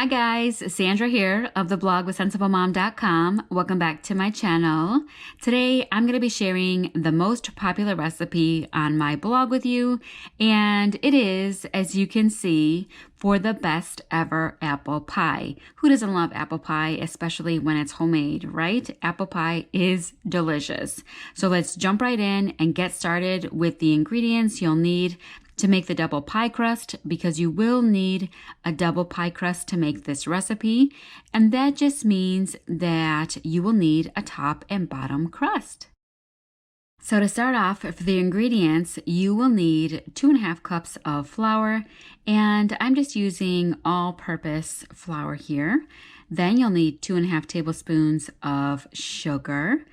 Hi guys, Sandra here of the blog with SensibleMom.com. Welcome back to my channel. Today I'm going to be sharing the most popular recipe on my blog with you, and it is, as you can see, for the best ever apple pie. Who doesn't love apple pie, especially when it's homemade, right? Apple pie is delicious. So let's jump right in and get started with the ingredients you'll need to make the double pie crust, because you will need a double pie crust to make this recipe, and that just means that you will need a top and bottom crust. So to start off, for the ingredients, you will need 2.5 cups of flour, and I'm just using all-purpose flour here. Then you'll need 2.5 tablespoons of sugar.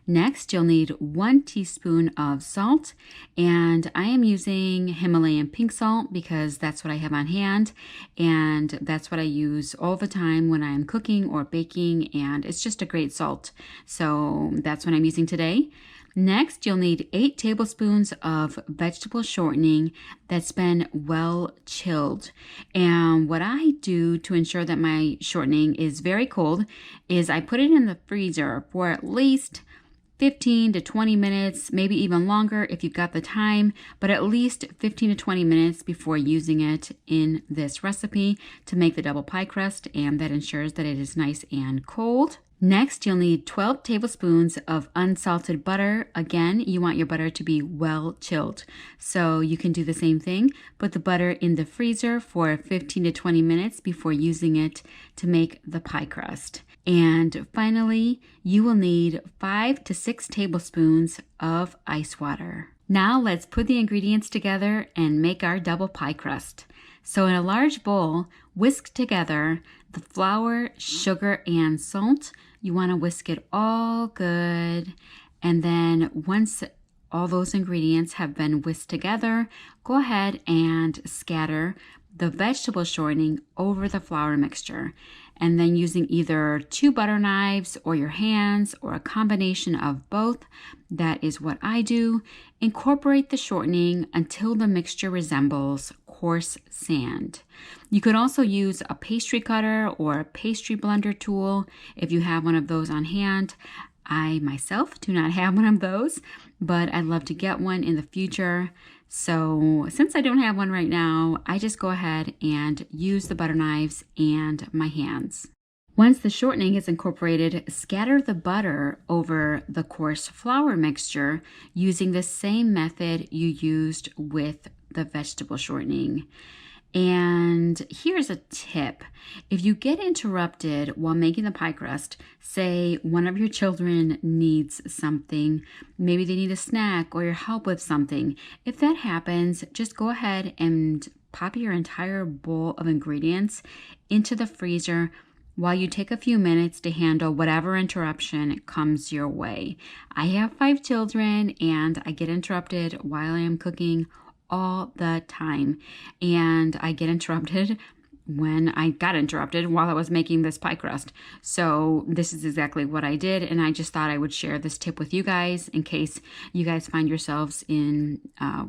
Next, you'll need 1 teaspoon of salt, and I am using Himalayan pink salt because that's what I have on hand, and that's what I use all the time when I'm cooking or baking, and it's just a great salt. So that's what I'm using today. Next, you'll need 8 tablespoons of vegetable shortening that's been well chilled. And what I do to ensure that my shortening is very cold is I put it in the freezer for at least 15 to 20 minutes, maybe even longer if you've got the time, but at least 15 to 20 minutes before using it in this recipe to make the double pie crust, and that ensures that it is nice and cold. Next, you'll need 12 tablespoons of unsalted butter. Again, you want your butter to be well chilled. So you can do the same thing. Put the butter in the freezer for 15 to 20 minutes before using it to make the pie crust. And finally, you will need 5 to 6 tablespoons of ice water. Now let's put the ingredients together and make our double pie crust. So in a large bowl, whisk together the flour, sugar, and salt. You want to whisk it all good. And then once all those ingredients have been whisked together, go ahead and scatter the vegetable shortening over the flour mixture. And then using either 2 butter knives or your hands or a combination of both, that is what I do, incorporate the shortening until the mixture resembles coarse sand. You could also use a pastry cutter or a pastry blender tool if you have one of those on hand. I myself do not have one of those, but I'd love to get one in the future. So since I don't have one right now, I just go ahead and use the butter knives and my hands. Once the shortening is incorporated, scatter the butter over the coarse flour mixture using the same method you used with the vegetable shortening. And here's a tip. If you get interrupted while making the pie crust, say one of your children needs something, maybe they need a snack or your help with something, if that happens, just go ahead and pop your entire bowl of ingredients into the freezer while you take a few minutes to handle whatever interruption comes your way. I have 5 children and I get interrupted while I am cooking all the time, and I get interrupted when I got interrupted while I was making this pie crust. So this is exactly what I did, and I just thought I would share this tip with you guys in case you guys find yourselves in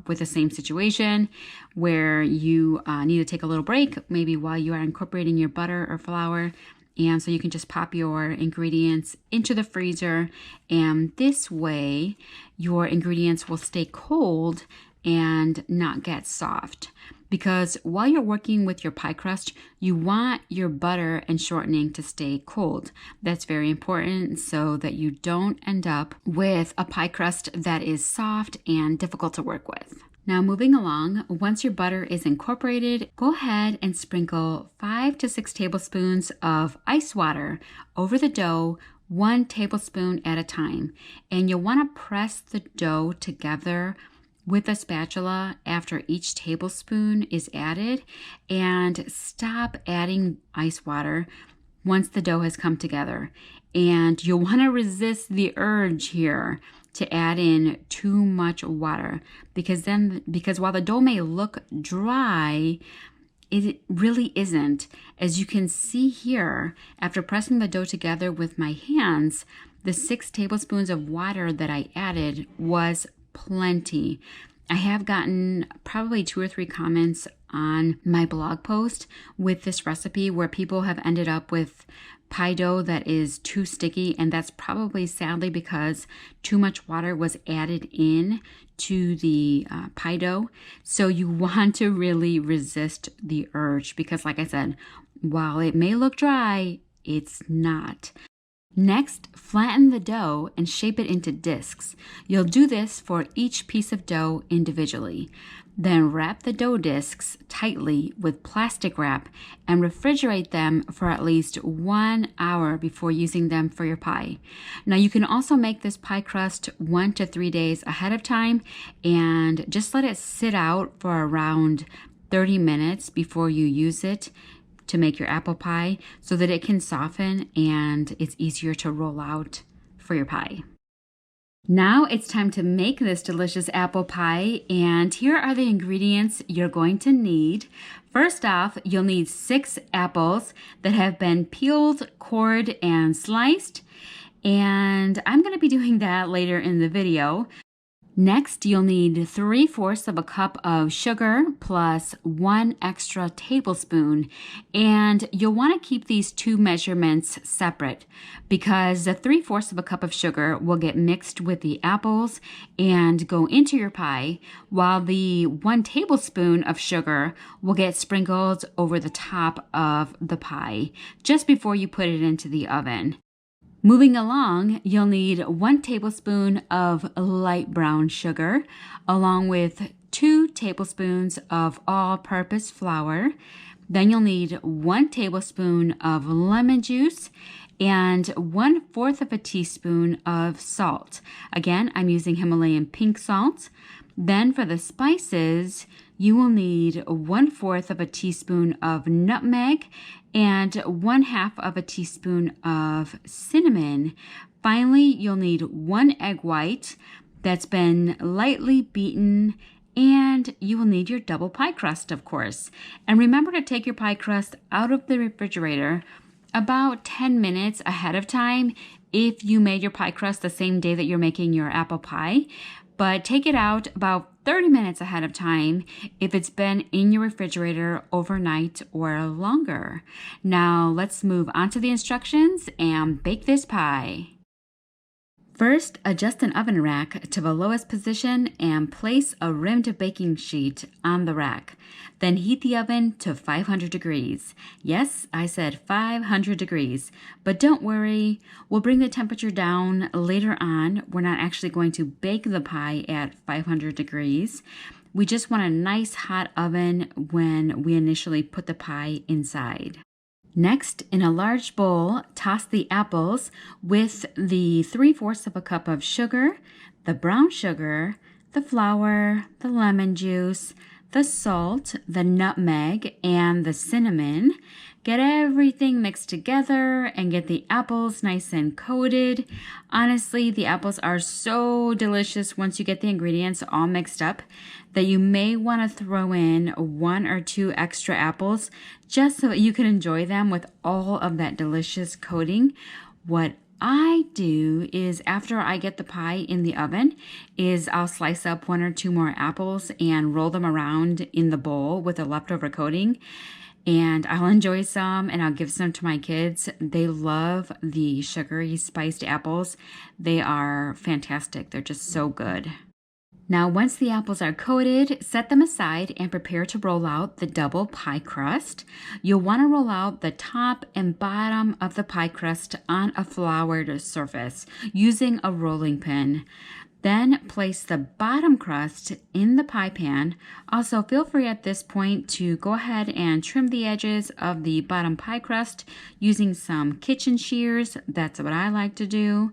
with the same situation where you need to take a little break, maybe while you are incorporating your butter or flour. And so you can just pop your ingredients into the freezer, and this way your ingredients will stay cold and not get soft. Because while you're working with your pie crust, you want your butter and shortening to stay cold. That's very important so that you don't end up with a pie crust that is soft and difficult to work with. Now moving along, once your butter is incorporated, go ahead and sprinkle 5 to 6 tablespoons of ice water over the dough, 1 tablespoon at a time. And you'll want to press the dough together with a spatula after each tablespoon is added, and stop adding ice water once the dough has come together. And you'll want to resist the urge here to add in too much water, because while the dough may look dry, it really isn't. As you can see here, after pressing the dough together with my hands, the 6 tablespoons of water that I added was plenty. I have gotten probably 2 or 3 comments on my blog post with this recipe where people have ended up with pie dough that is too sticky, and that's probably sadly because too much water was added in to the pie dough. So you want to really resist the urge because, like I said, while it may look dry, it's not. Next, flatten the dough and shape it into discs. You'll do this for each piece of dough individually. Then wrap the dough discs tightly with plastic wrap and refrigerate them for at least 1 hour before using them for your pie. Now you can also make this pie crust 1 to 3 days ahead of time and just let it sit out for around 30 minutes before you use it to make your apple pie so that it can soften and it's easier to roll out for your pie. Now it's time to make this delicious apple pie, and here are the ingredients you're going to need. First off, you'll need 6 apples that have been peeled, cored, and sliced, and I'm going to be doing that later in the video. Next, you'll need 3/4 of a cup of sugar plus 1 extra tablespoon, and you'll want to keep these 2 measurements separate because the 3/4 of a cup of sugar will get mixed with the apples and go into your pie, while the 1 tablespoon of sugar will get sprinkled over the top of the pie just before you put it into the oven. Moving along, you'll need 1 tablespoon of light brown sugar, along with 2 tablespoons of all-purpose flour. Then you'll need 1 tablespoon of lemon juice and 1/4 of a teaspoon of salt. Again, I'm using Himalayan pink salt. Then for the spices, you will need 1/4 of a teaspoon of nutmeg and 1/2 of a teaspoon of cinnamon. Finally, you'll need 1 egg white that's been lightly beaten, and you will need your double pie crust, of course. And remember to take your pie crust out of the refrigerator about 10 minutes ahead of time if you made your pie crust the same day that you're making your apple pie. But take it out about 30 minutes ahead of time if it's been in your refrigerator overnight or longer. Now let's move on to the instructions and bake this pie. First, adjust an oven rack to the lowest position and place a rimmed baking sheet on the rack. Then heat the oven to 500 degrees. Yes, I said 500 degrees. But don't worry, we'll bring the temperature down later on. We're not actually going to bake the pie at 500 degrees. We just want a nice hot oven when we initially put the pie inside. Next, in a large bowl, toss the apples with the 3/4 of a cup of sugar, the brown sugar, the flour, the lemon juice, the salt, the nutmeg, and the cinnamon. Get everything mixed together and get the apples nice and coated. Honestly, the apples are so delicious once you get the ingredients all mixed up that you may want to throw in 1 or 2 extra apples just so that you can enjoy them with all of that delicious coating. What I do is after I get the pie in the oven is I'll slice up 1 or 2 more apples and roll them around in the bowl with the leftover coating. And I'll enjoy some and I'll give some to my kids. They love the sugary spiced apples. They are fantastic. They're just so good. Now, once the apples are coated, set them aside and prepare to roll out the double pie crust. You'll want to roll out the top and bottom of the pie crust on a floured surface using a rolling pin. Then place the bottom crust in the pie pan. Also, feel free at this point to go ahead and trim the edges of the bottom pie crust using some kitchen shears. That's what I like to do.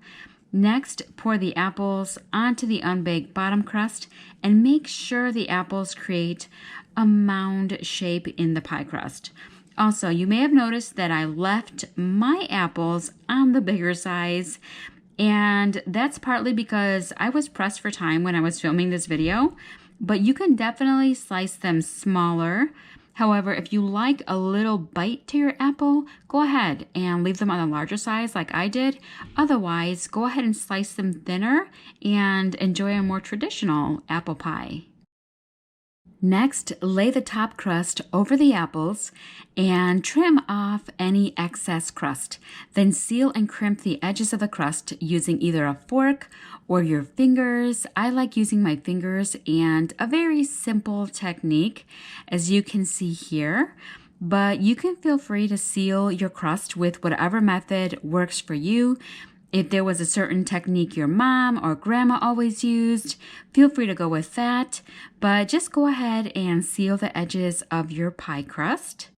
Next, pour the apples onto the unbaked bottom crust and make sure the apples create a mound shape in the pie crust. Also, you may have noticed that I left my apples on the bigger size, and that's partly because I was pressed for time when I was filming this video, but you can definitely slice them smaller. However, if you like a little bite to your apple, go ahead and leave them on the larger size like I did. Otherwise, go ahead and slice them thinner and enjoy a more traditional apple pie. Next, lay the top crust over the apples and trim off any excess crust. Then seal and crimp the edges of the crust using either a fork or your fingers. I like using my fingers, and a very simple technique, as you can see here. But you can feel free to seal your crust with whatever method works for you. If there was a certain technique your mom or grandma always used, feel free to go with that. But just go ahead and seal the edges of your pie crust.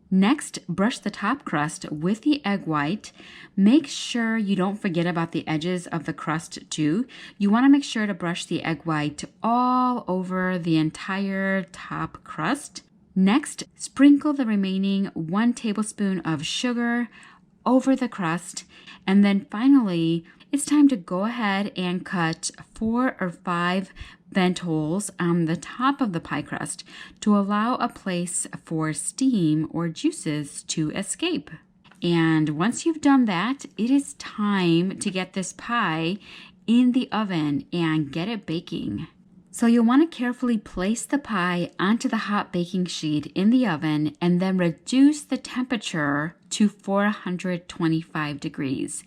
Next, brush the top crust with the egg white. Make sure you don't forget about the edges of the crust too. You want to make sure to brush the egg white all over the entire top crust. Next, sprinkle the remaining 1 tablespoon of sugar over the crust. And then finally, it's time to go ahead and cut 4 or 5 vent holes on the top of the pie crust to allow a place for steam or juices to escape. And once you've done that, it is time to get this pie in the oven and get it baking. So you'll want to carefully place the pie onto the hot baking sheet in the oven and then reduce the temperature to 425 degrees.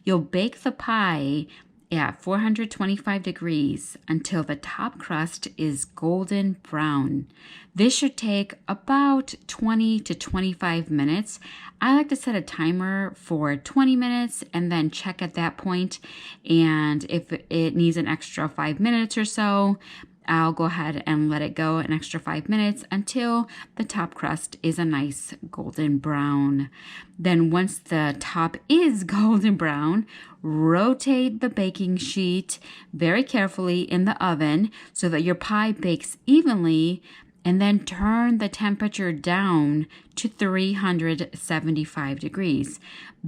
You'll bake the pie at 425 degrees until the top crust is golden brown. This should take about 20 to 25 minutes. I like to set a timer for 20 minutes and then check at that point. And if it needs an extra 5 minutes or so, I'll go ahead and let it go an extra 5 minutes until the top crust is a nice golden brown. Then once the top is golden brown, rotate the baking sheet very carefully in the oven so that your pie bakes evenly, and then turn the temperature down to 375 degrees.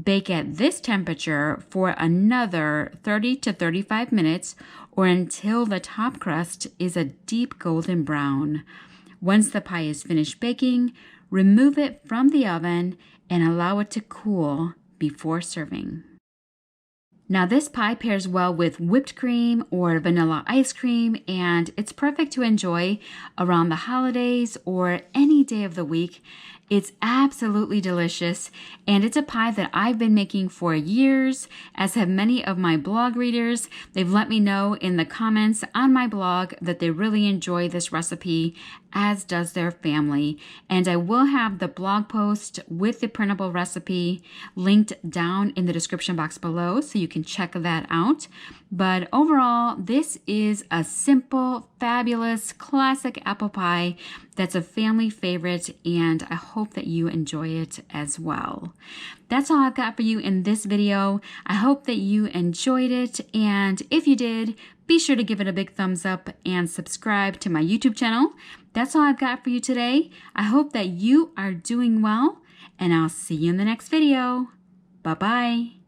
Bake at this temperature for another 30 to 35 minutes or until the top crust is a deep golden brown. Once the pie is finished baking, remove it from the oven and allow it to cool before serving. Now this pie pairs well with whipped cream or vanilla ice cream, and it's perfect to enjoy around the holidays or any day of the week. It's absolutely delicious, and it's a pie that I've been making for years, as have many of my blog readers. They've let me know in the comments on my blog that they really enjoy this recipe, as does their family. And I will have the blog post with the printable recipe linked down in the description box below, so you can check that out. But overall, this is a simple, fabulous, classic apple pie that's a family favorite, and I hope that you enjoy it as well. That's all I've got for you in this video. I hope that you enjoyed it, and if you did, be sure to give it a big thumbs up and subscribe to my YouTube channel. That's all I've got for you today. I hope that you are doing well, and I'll see you in the next video. Bye-bye.